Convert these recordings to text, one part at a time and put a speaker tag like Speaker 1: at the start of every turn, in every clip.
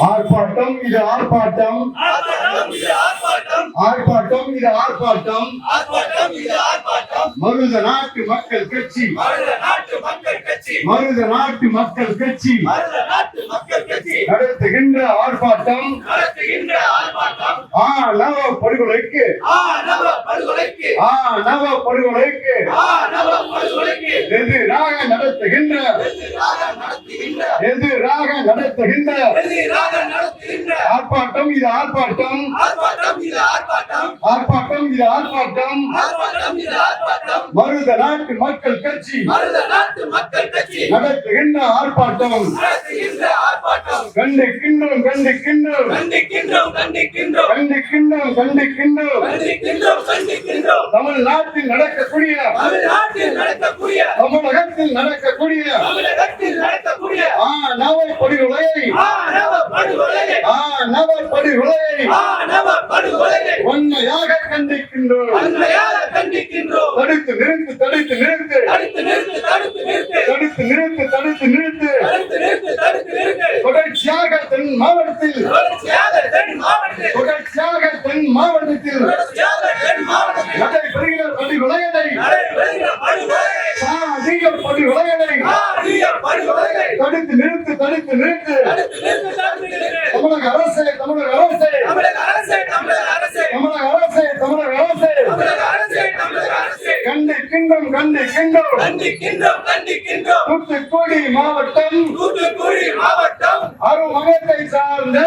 Speaker 1: ஆர்ப்பாட்டம் இது ஆர்ப்பாட்டம், ஆர்ப்பாட்டம் இது ஆர்ப்பாட்டம். மருத நாட்டு மக்கள் கட்சி, மருத நாட்டு மக்கள் கட்சி நடத்துகின்ற ஆர்ப்பாட்டம் ஆணவ படுகொலைக்கு, ஆணவ படுகொலைக்கு எதிராக நடத்துகின்ற, எதிராக நடத்துகின்ற ஆர்ப்பாட்டம் இது ஆர்ப்பாட்டம், ஆர்ப்பாட்டம் இது ஆர்ப்பாட்டம். மருத நாட்டு மக்கள் கட்சி நடத்துகின்ற ஆர்ப்பாட்டம் கண்டிக்கின்றோம், கண்டிக்கின்றோம், கண்டிக்கின்றோம், கண்டிக்கின்றோம். தமிழ்நாட்டில் நடக்கக்கூடிய, தமிழகத்தில் நடக்கக்கூடிய ஆணவ படுகொலையை, ஆணவ படுகொலையை உண்மையாக கண்டிக்கின்றோம். தடுத்து நிறுத்து, தடுத்து நிறுத்து, தடுத்து நிறுத்து, தடுத்து நிறுத்து. தொடர்ச்சியாக தென் மாவட்டத்தில், தொடர்ச்சியாக தென் மாவட்டத்தில் நடைபெறுகிற படுகொலைகளை, சாதிய படுகொலைகளை தடுத்து நிறுத்து, தடுத்து நிறுத்து. தமிழக அரசே, தமிழக அரசே, தமிழக அரசே, தமிழக அரசே கண்டிக்கின்றோம், கண்டிக்கின்றோம். தூத்துக்குடி மாவட்டம், அருமகத்தை சார்ந்த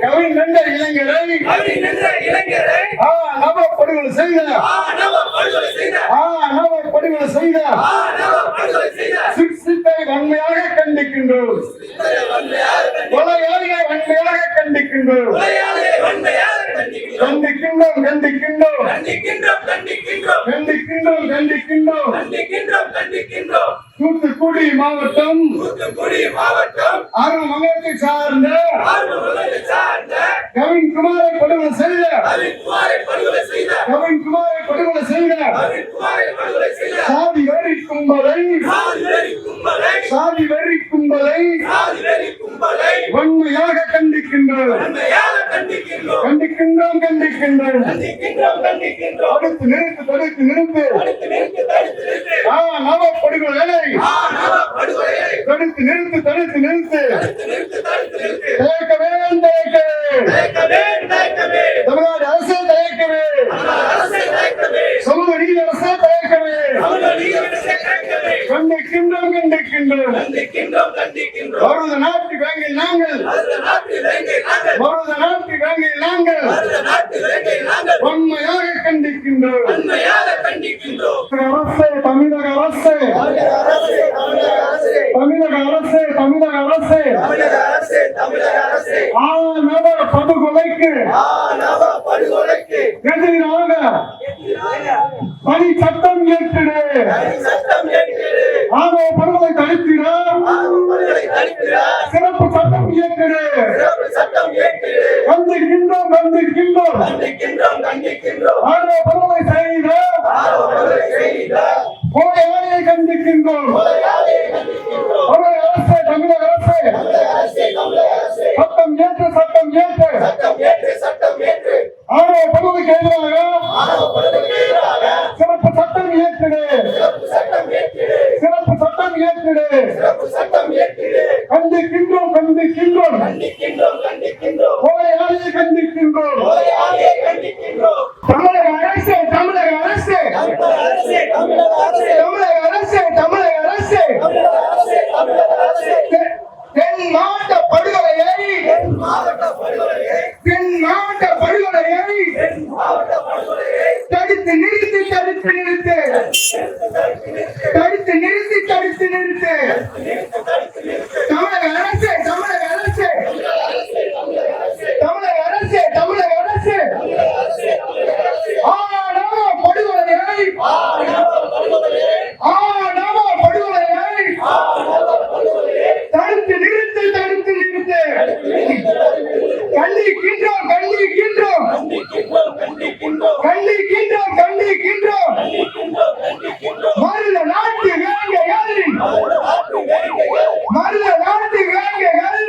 Speaker 1: கவிஞர் இளைஞரை ஆணவ படுகொலை செய்த, ஆணவ படுகொலை செய்த சிக்ஸை வன்மையாக கண்டிக்கின்றோம். கொலையாளியை வன்மையாக கண்டிக்கின்றோம், கண்டிக்கின்றோம், கண்டிக்கின்றோம், கண்டிக்கின்றோம், கண்டிக்கின்றோம். தூத்துக்குடி மாவட்டம், அருமகத்தை சார்ந்த கவின்குமாரை படுகொலை செய்த, கவின்குமாரை படுகொலை செய்த சாதி வெறி கும்பலை, சாதி வெறி கும்பலை வன்மையாக கண்டிக்கின்றோம், கண்டிக்கின்றோம், கண்டிக்கின்றோம். தடுத்து நிறுத்து, தடுத்து நிறுத்து. ஆணவ படுகொலை தடுத்து நிறுத்து, தடுத்து நிறுத்து. தயக்கவே, தயக்கவே. தமிழ்நாடு அரசே தயக்கவே, சமூக நீதி அரசே தயக்கவே. கண்டிக்கின்றோம், கண்டிக்கின்றோம். மருத நாட்டு வேங்கையில் நாங்கள், மருத நாட்டு வேங்கையில் நாங்கள் உண்மையாக கண்டிக்கின்றோம். அரசே, தமிழக அரசே, தமிழக அரசே, தமிழக அரசே ஆணவ படுகொலைக்கு எதிராக பணி சட்டம் இயற்றிடு, ஆணவ படுகொலை தடுத்திட சிறப்பு சட்டம் இயற்றிடு. கண்டிக்கின்றோம், கண்டிக்கின்றோம். ஆணவ படுகொலை செய்த கொலையாளியை கண்டிக்கின்றோம். அரசே, தமிழக அரசே சட்டம் ஏற்று, சட்டம் ஏற்று. ஆணவ படுகொலைக்கு எதிராக சிறப்பு சட்டம் இயற்றிடு, சிறப்பு சட்டம் இயற்றிடு. கண்டிக்கின்றோம், கொலையாளியை கண்டிக்கின்றோம். தமிழக அரசே, தமிழக அரசே, தமிழக அரசே, தமிழக அரசே தென் மாவட்ட படுகொலையை, தென் மாவட்ட படுகொலையை தடுத்து நிறுத்து, தடுத்து நிறுத்து, தடுத்து நிறுத்து, தடுத்து நிறுத்து. தமிழக அரசே, தமிழக அரசே, தமிழக அரசே, தமிழக அரசே ஆணவ படுகொலையை, ஆணவ படுகொலையை தடுத்து நிறுத்து, தடுத்து நிறுத்து. கண்டிக்கின்றோம், கண்டிக்கின்றோம், கண்டிக்கின்றோம். மருத நாட்டு வேங்கைகள், மருத நாட்டு வேங்கைகள்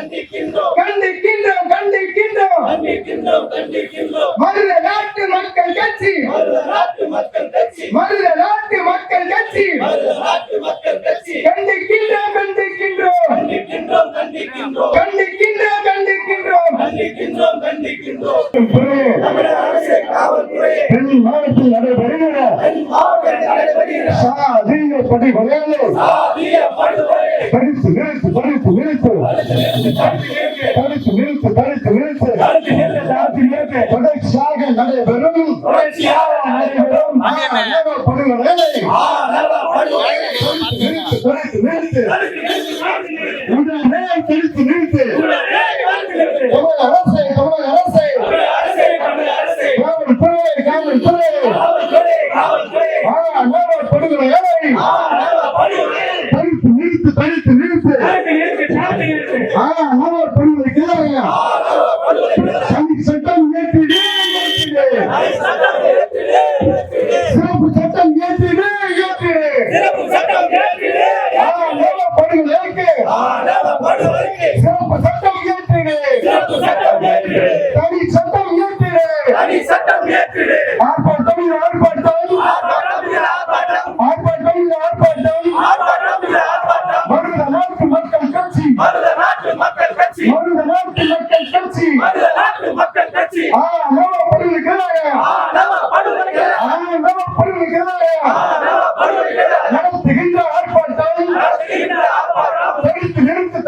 Speaker 1: கண்டிக்கின்றோம் மருத நாட்டு மக்கள் கட்சி மருத நாட்டு மக்கள் கட்சி கண்டிக்கின்றோம் மாவட்டத்தில் நடைபெறுகிற சாதிய படுகொலைகளை தடுத்து நிறுத்து தொடர்ச்சியாக நடைபெறும் படுகொலைகளை உடனே தடுத்து நிறுத்து தமிழக அரசை காவல்துறை படுகொலைகளை தடுத்து நிறுத்து படுகொலை சட்டம் ஏற்றிடு சிறப்பு சட்டம் ஏற்றிடு படுகொலைக்கு சிறப்பு சட்டம் ஏற்றிடு தனி சட்டம் ஏற்றிடு ஆர்ப்பாட்டம் மருத நாட்டு மக்கள் கட்சி நடத்துகின்ற ஆர்ப்பாட்டம் தடுத்து நிறுத்து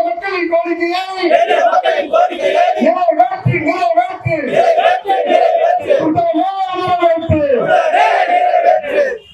Speaker 1: மக்களின் கோரிக்கையை